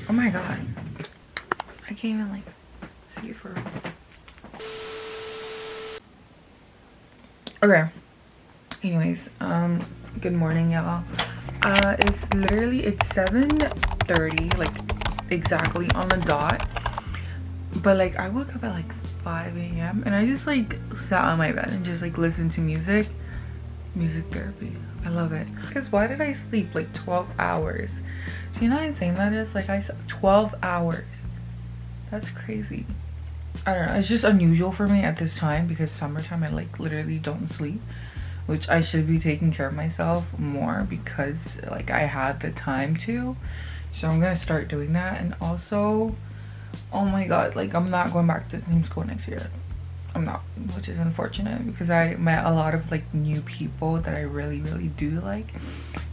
Oh my god. I can't even like see it for real. Okay. Anyways, good morning, y'all. It's 7:30, like exactly on the dot. But like I woke up at like 5 a.m. and I just like sat on my bed and just like listened to music therapy. I love it. Because why did I sleep like 12 hours? Do you know how insane that is? Like I slept 12 hours. That's crazy. I don't know, it's just unusual for me at this time because summertime I like literally don't sleep, which I should be taking care of myself more because like I had the time to. So I'm gonna start doing that. And also, oh my god, like I'm not going back to the same school next year. I'm not, which is unfortunate because I met a lot of like new people that I really do like,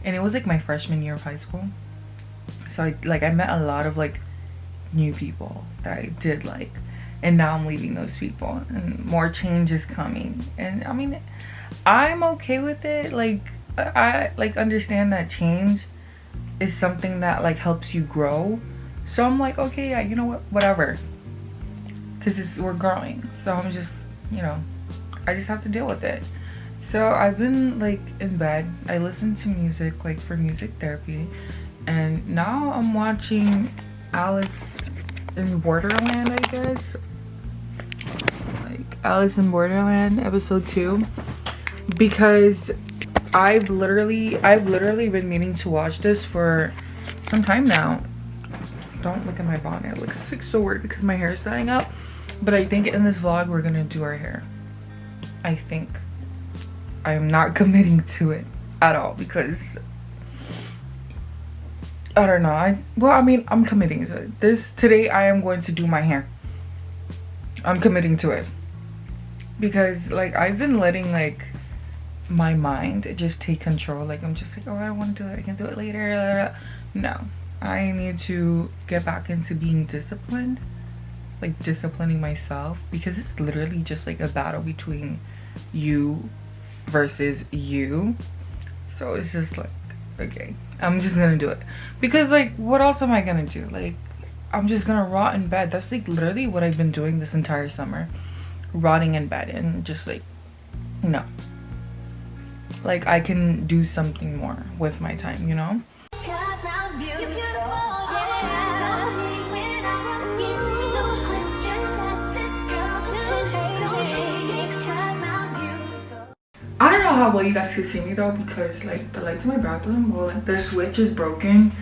and it was like my freshman year of high school. So I met a lot of like new people that I did like, and now I'm leaving those people and more change is coming. And I mean, I'm okay with it. Like I like understand that change is something that like helps you grow. So I'm like, okay, yeah, you know what, whatever, because we're growing. So I'm just, you know, I just have to deal with it. So I've been like in bed, I listen to music like for music therapy, and now I'm watching Alice in Borderland, I guess. Like Alice in Borderland episode 2, because I've literally been meaning to watch this for some time now. Don't look at my bonnet, it looks like so weird because my hair is tying up. But I think in this vlog we're gonna do our hair. I think. I am not committing to it at all because I don't know. I'm committing to it. Today I am going to do my hair. I'm committing to it because like I've been letting like my mind just take control. Like I'm just like, oh, I don't want to do it, I can do it later. No, I need to get back into being disciplined, like disciplining myself, because it's literally just like a battle between you versus you. So it's just like, okay, I'm just gonna do it because like what else am I gonna do? Like I'm just gonna rot in bed. That's like literally what I've been doing this entire summer, rotting in bed. And just like, no, like I can do something more with my time, you know? I don't know how well you guys can see me though, because like the lights in my bathroom, well, like the switch is broken,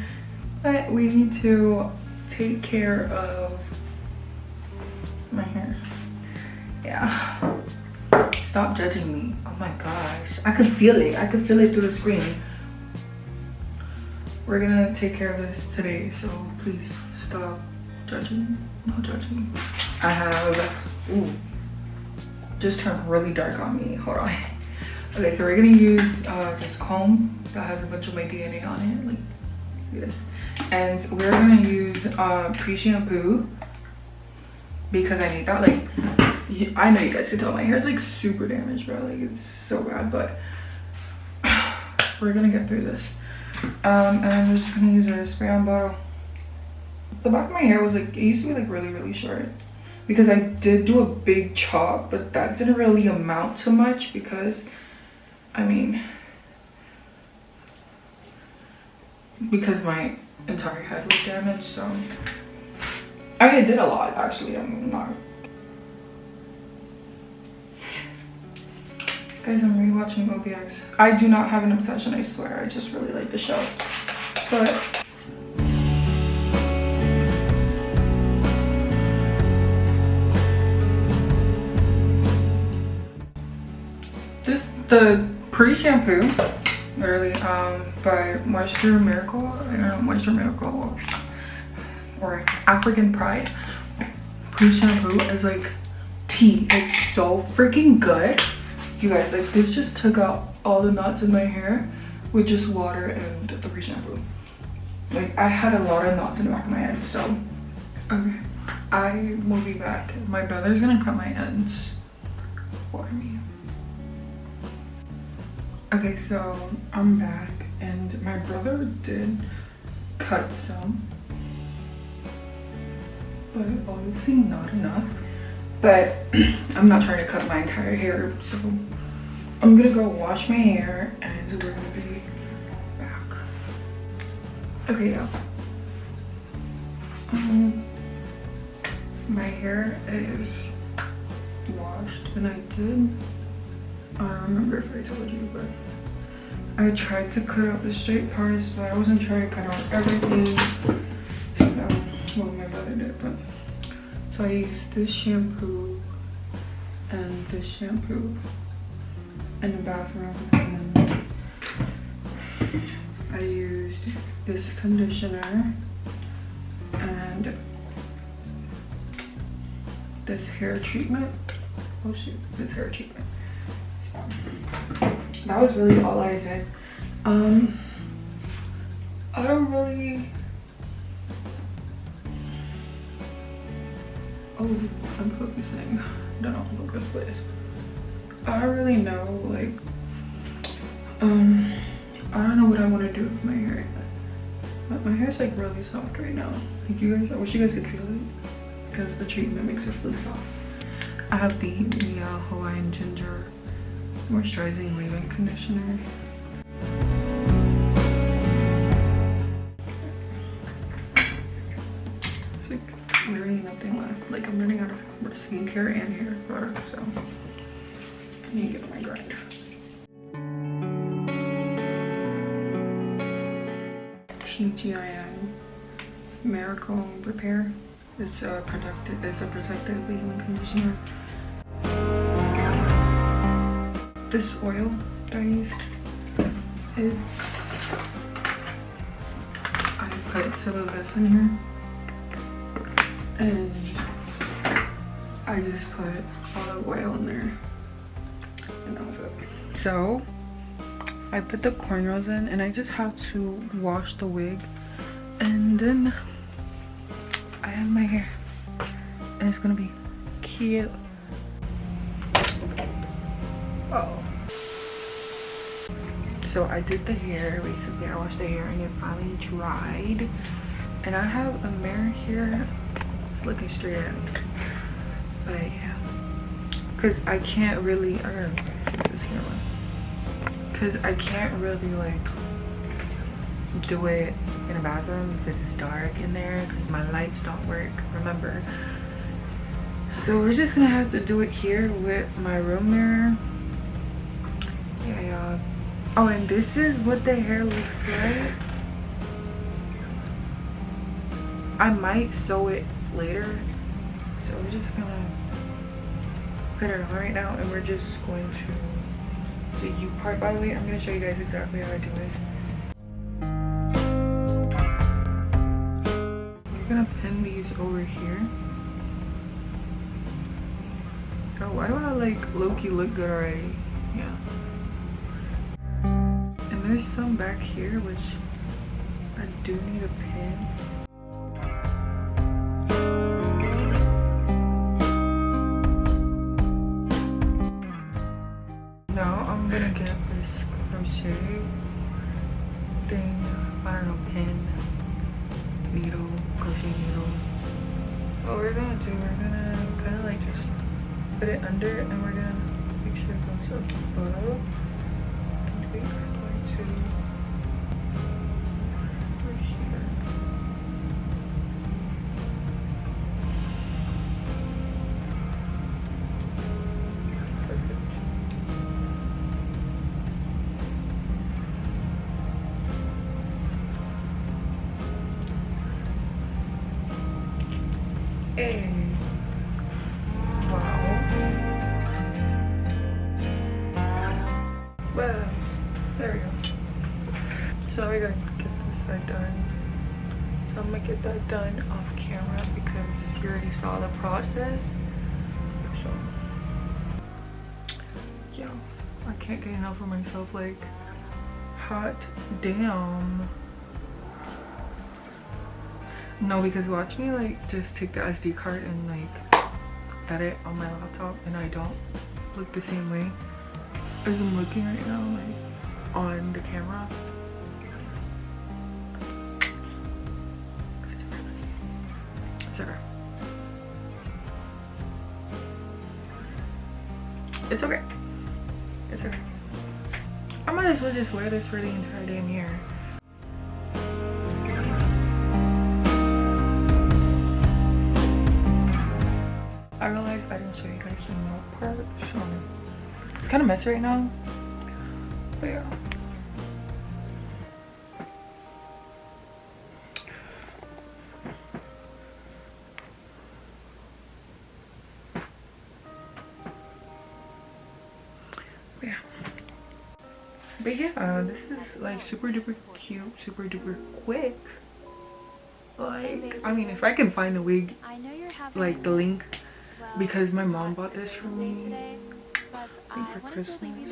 but we need to take care of my hair. Yeah, stop judging me. Oh my gosh, I could feel it. I could feel it through the screen. We're gonna take care of this today, so please stop judging. No judging. I have, ooh, just turned really dark on me. Hold on. Okay, so we're gonna use this comb that has a bunch of my DNA on it, like this. And we're gonna use pre-shampoo because I need that. Like, I know you guys can tell my hair is like super damaged, bro. Like it's so bad, but we're gonna get through this. And I'm just gonna use a spray on bottle. The back of my hair was like, it used to be like really short because I did do a big chop, but that didn't really amount to much because I mean, because my entire head was damaged. So I mean, it did a lot actually. I'm not, guys, I'm rewatching OBX. I do not have an obsession, I swear. I just really like the show, but the pre-shampoo, literally, by Moisture Miracle. I don't know, Moisture Miracle or African Pride. Pre-shampoo is like tea. It's so freaking good. You guys, like this just took out all the knots in my hair with just water and the pre-shampoo. Like I had a lot of knots in the back of my head, so okay. I will be back. My brother's gonna cut my ends for me. Okay, so I'm back and my brother did cut some. but obviously not enough. But I'm not trying to cut my entire hair, so I'm gonna go wash my hair and we're gonna be back. Okay, yeah. My hair is washed and I don't remember if I told you, but I tried to cut out the straight parts, but I wasn't trying to cut out everything. So, well, my brother did, but so I used this shampoo and this shampoo in the bathroom, and then I used this conditioner and this hair treatment. Oh shoot, this hair treatment. So, that was really all I did. I don't really. Oh, it's unfocusing. Don't focus, please. I don't really know, like, I don't know what I want to do with my hair yet. But my hair's like really soft right now. Like, you guys, I wish you guys could feel it because the treatment makes it really soft. I have the Hawaiian Ginger Moisturizing Leave-In Conditioner. It's like literally nothing left. Like, I'm running out of skincare and hair products, so I need to get on my grind. TGIN Miracle Repair. It's a protective leave-in conditioner. This oil that I used, I put some of this in here, and I just put olive oil in there, and that was it. So I put the cornrows in, and I just have to wash the wig, and then I have my hair, and it's gonna be cute. Oh. So I did the hair, basically I washed the hair and it finally dried. And I have a mirror here. It's looking straight at me. But yeah. Cause I can't really, I gotta fix this camera. Cause I can't really like do it in a bathroom because it's dark in there because my lights don't work, remember. So we're just gonna have to do it here with my room mirror. Yeah, y'all. Oh, and this is what the hair looks like. I might sew it later, so we're just gonna put it on right now, and we're just going to the U part. By the way, I'm gonna show you guys exactly how I do this. We're gonna pin these over here. So why do I like low-key look good already? Yeah. And there's some back here which I do need a pin. Now I'm gonna get this crochet thing. I don't know, pin, needle, crochet needle. What we're gonna do, we're gonna kind of like just put it under, and we're gonna make sure it goes above, and we are going to over here. Perfect. Hey. Well, there we go. So we're gonna get this side done. So I'm gonna get that done off camera because you already saw the process. So, yo, I can't get enough of myself. Like, hot damn. No, because watch me like just take the SD card and like edit on my laptop, and I don't look the same way as I'm looking right now, like on the camera. It's okay. it's okay. It's okay. I might as well just wear this for the entire damn year. I realized I didn't show you guys the milk part. So it's kind of messy right now. But yeah. But yeah, this is like super duper cute, super duper quick. Like, I mean, if I can find the wig, like the link, because my mom bought this for me, I think for Christmas.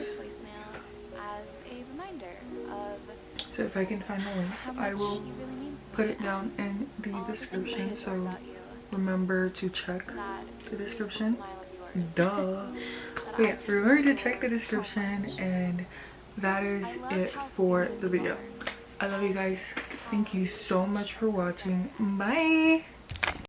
So if I can find the link, I will put it down in the description. So remember to check the description. Duh. But yeah, remember to check the description, and that is it for the video. I love you guys. Thank you so much for watching. Bye.